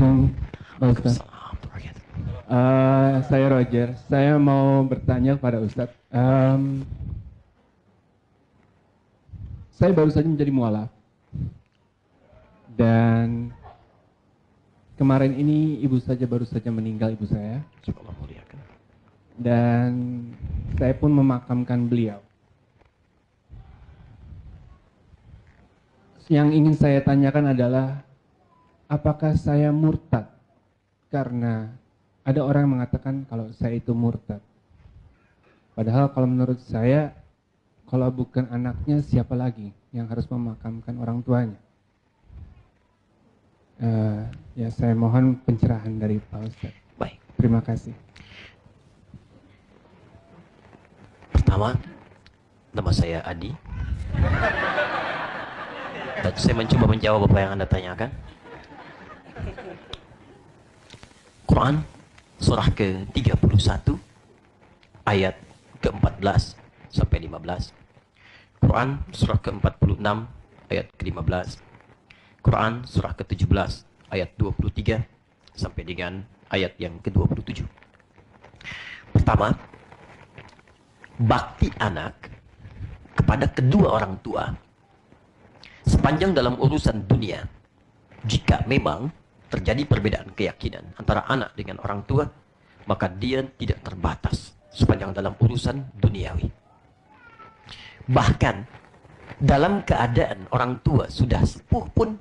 Assalamualaikum, Pak Ustadz. Saya Roger. Saya mau bertanya kepada Ustadz. Saya baru saja menjadi mualaf. Dan kemarin ini baru saja meninggal ibu saya. Dan saya pun memakamkan beliau. Yang ingin saya tanyakan adalah, apakah saya murtad? Karena ada orang yang mengatakan kalau saya itu murtad. Padahal kalau menurut saya, kalau bukan anaknya siapa lagi yang harus memakamkan orang tuanya? Ya, saya mohon pencerahan dari Pak Ustadz. Baik. Terima kasih. Pertama, nama saya Adi. Dan saya mencoba menjawab apa yang Anda tanyakan. Quran surah ke-31 ayat ke-14 sampai 15. Quran surah ke-46 ayat ke-15. Quran surah ke-17 ayat 23 sampai dengan ayat yang ke-27. Pertama, bakti anak kepada kedua orang tua sepanjang dalam urusan dunia, jika memang terjadi perbedaan keyakinan antara anak dengan orang tua, maka dia tidak terbatas sepanjang dalam urusan duniawi. Bahkan dalam keadaan orang tua sudah sepuh pun,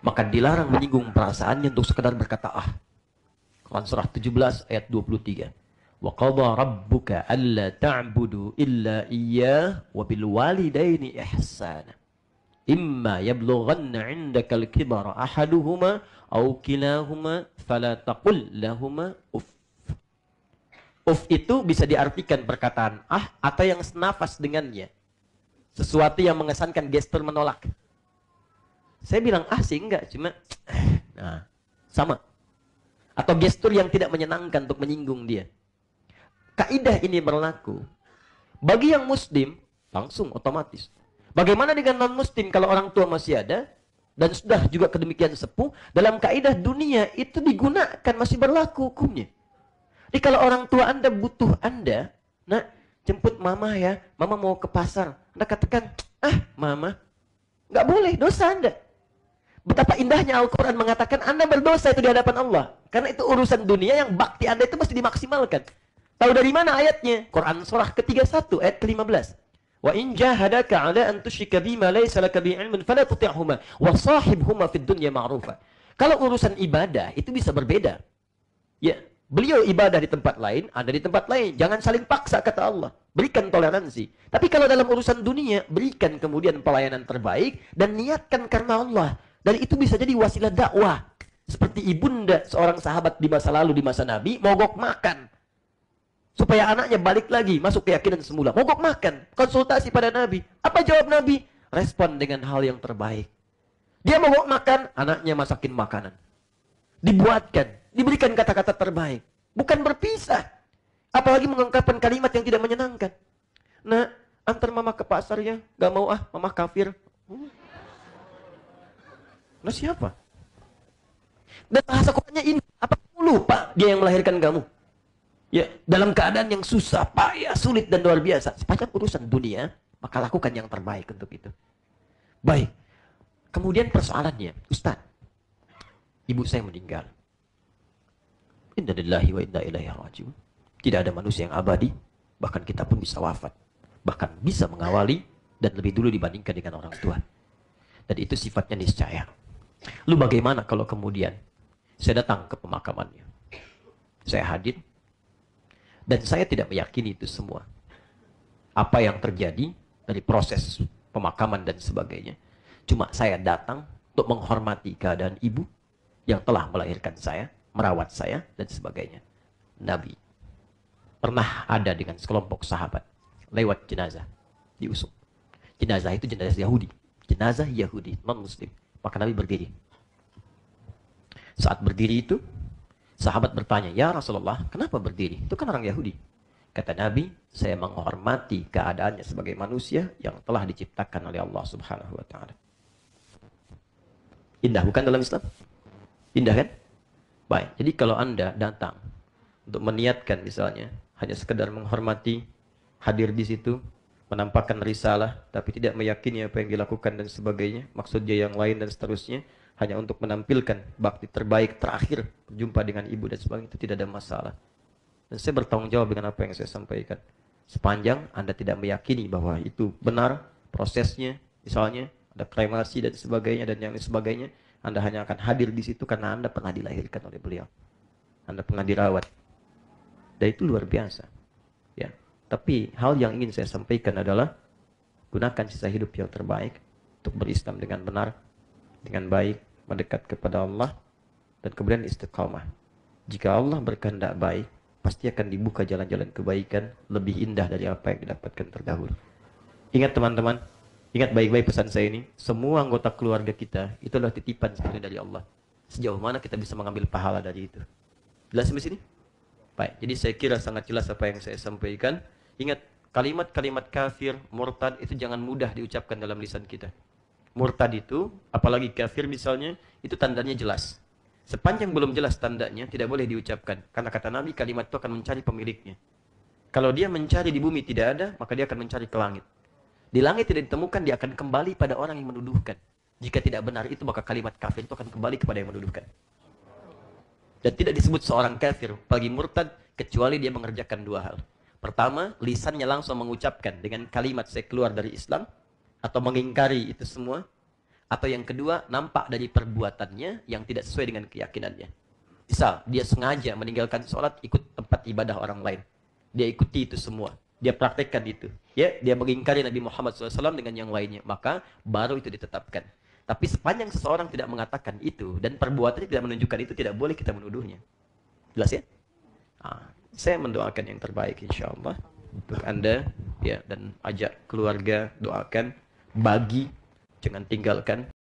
maka dilarang menyinggung perasaannya untuk sekedar berkata ah. Quran surah 17 ayat 23. Wa qadha rabbuka alla ta'budu illa iyyah wa bil walidaini ihsana. Imma yablughanna 'indaka al-kibara ahaduhuma aw kilahuma fala taqul lahumā uff. Uff itu bisa diartikan perkataan ah atau yang senafas dengannya. Sesuatu yang mengesankan gestur menolak. Saya bilang ah sih enggak, cuma nah, sama. Atau gestur yang tidak menyenangkan untuk menyinggung dia. Kaidah ini berlaku bagi yang muslim langsung otomatis. Bagaimana dengan non-muslim kalau orang tua masih ada dan sudah juga kedemikian sepuh, dalam kaidah dunia itu digunakan, masih berlaku hukumnya. Jadi kalau orang tua Anda butuh Anda, nak jemput mama ya, mama mau ke pasar. Anda katakan, ah mama, nggak boleh, dosa Anda. Betapa indahnya Al-Quran mengatakan Anda berdosa itu di hadapan Allah. Karena itu urusan dunia yang bakti Anda itu mesti dimaksimalkan. Tahu dari mana ayatnya? Quran surah ke-31 ayat ke-15. Wa in jahadaka 'ala an tusyrika bima laysa laka bihi 'ilmun fala tuti'huma wa shahibhuma fid dunya ma'rufa. Kalau urusan ibadah itu bisa berbeda. Ya, beliau ibadah di tempat lain, Anda di tempat lain. Jangan saling paksa kata Allah. Berikan toleransi. Tapi kalau dalam urusan dunia, berikan kemudian pelayanan terbaik dan niatkan karena Allah. Dan itu bisa jadi wasilah dakwah. Seperti ibunda seorang sahabat di masa lalu, di masa Nabi, mogok makan. Supaya anaknya balik lagi, masuk keyakinan semula. Mogok makan, konsultasi pada Nabi. Apa jawab Nabi? Respon dengan hal yang terbaik. Dia mogok makan, anaknya masakin makanan. Dibuatkan, diberikan kata-kata terbaik. Bukan berpisah. Apalagi mengungkapkan kalimat yang tidak menyenangkan. Nah, antar mama ke pasar ya. Gak mau ah, mama kafir. Nah siapa? Dan bahasa Qurannya ini, apa kamu lupa dia yang melahirkan kamu? Ya, dalam keadaan yang susah, payah, sulit dan luar biasa. Sepanjang urusan dunia, maka lakukan yang terbaik untuk itu. Baik. Kemudian persoalannya, Ustaz, ibu saya meninggal. Inna lillahi wa inna ilaihi raji'un. Tidak ada manusia yang abadi, bahkan kita pun bisa wafat. Bahkan bisa mengawali dan lebih dulu dibandingkan dengan orang tua. Dan itu sifatnya niscaya. Lu bagaimana kalau kemudian saya datang ke pemakamannya? Saya hadir. Dan saya tidak meyakini itu semua. Apa yang terjadi dari proses pemakaman dan sebagainya. Cuma saya datang untuk menghormati keadaan ibu yang telah melahirkan saya, merawat saya, dan sebagainya. Nabi pernah ada dengan sekelompok sahabat lewat jenazah diusung. Jenazah itu jenazah Yahudi. Jenazah Yahudi, non-muslim. Maka Nabi berdiri. Saat berdiri itu, sahabat bertanya, ya Rasulullah, kenapa berdiri? Itu kan orang Yahudi. Kata Nabi, saya menghormati keadaannya sebagai manusia yang telah diciptakan oleh Allah Subhanahu wa Ta'ala. Indah bukan dalam Islam? Indah kan? Baik, jadi kalau Anda datang untuk meniatkan misalnya hanya sekedar menghormati, hadir di situ, menampakkan risalah, tapi tidak meyakini apa yang dilakukan dan sebagainya, maksudnya yang lain dan seterusnya, hanya untuk menampilkan bakti terbaik terakhir, berjumpa dengan ibu dan sebagainya, itu tidak ada masalah. Dan saya bertanggung jawab dengan apa yang saya sampaikan. Sepanjang Anda tidak meyakini bahwa itu benar prosesnya, misalnya ada kremasi dan sebagainya dan yang lain sebagainya, Anda hanya akan hadir di situ karena Anda pernah dilahirkan oleh beliau. Anda pernah dirawat. Dan itu luar biasa. Ya. Tapi hal yang ingin saya sampaikan adalah gunakan sisa hidup yang terbaik untuk berislam dengan benar, dengan baik, mendekat kepada Allah, dan kemudian istiqamah. Jika Allah berkehendak baik, pasti akan dibuka jalan-jalan kebaikan lebih indah dari apa yang didapatkan terdahulu. Ingat teman-teman, ingat baik-baik pesan saya ini, semua anggota keluarga kita itu adalah titipan sebetulnya dari Allah. Sejauh mana kita bisa mengambil pahala dari itu? Jelas sampai sini? Baik, jadi saya kira sangat jelas apa yang saya sampaikan. Ingat, kalimat-kalimat kafir, murtad itu jangan mudah diucapkan dalam lisan kita. Murtad itu, apalagi kafir misalnya, itu tandanya jelas. Sepanjang belum jelas tandanya, tidak boleh diucapkan. Karena kata Nabi, kalimat itu akan mencari pemiliknya. Kalau dia mencari di bumi tidak ada, maka dia akan mencari ke langit. Di langit tidak ditemukan, dia akan kembali pada orang yang menuduhkan. Jika tidak benar itu, maka kalimat kafir itu akan kembali kepada yang menuduhkan. Dan tidak disebut seorang kafir bagi murtad kecuali dia mengerjakan dua hal. Pertama, lisannya langsung mengucapkan dengan kalimat saya keluar dari Islam atau mengingkari itu semua. Atau yang kedua, nampak dari perbuatannya yang tidak sesuai dengan keyakinannya. Misal, dia sengaja meninggalkan sholat ikut tempat ibadah orang lain. Dia ikuti itu semua. Dia praktekkan itu. Ya, dia mengingkari Nabi Muhammad SAW dengan yang lainnya. Maka baru itu ditetapkan. Tapi sepanjang seseorang tidak mengatakan itu dan perbuatannya tidak menunjukkan itu, tidak boleh kita menuduhnya. Jelas ya? Saya mendoakan yang terbaik insya Allah untuk Anda ya, dan ajak keluarga doakan, bagi, jangan tinggalkan.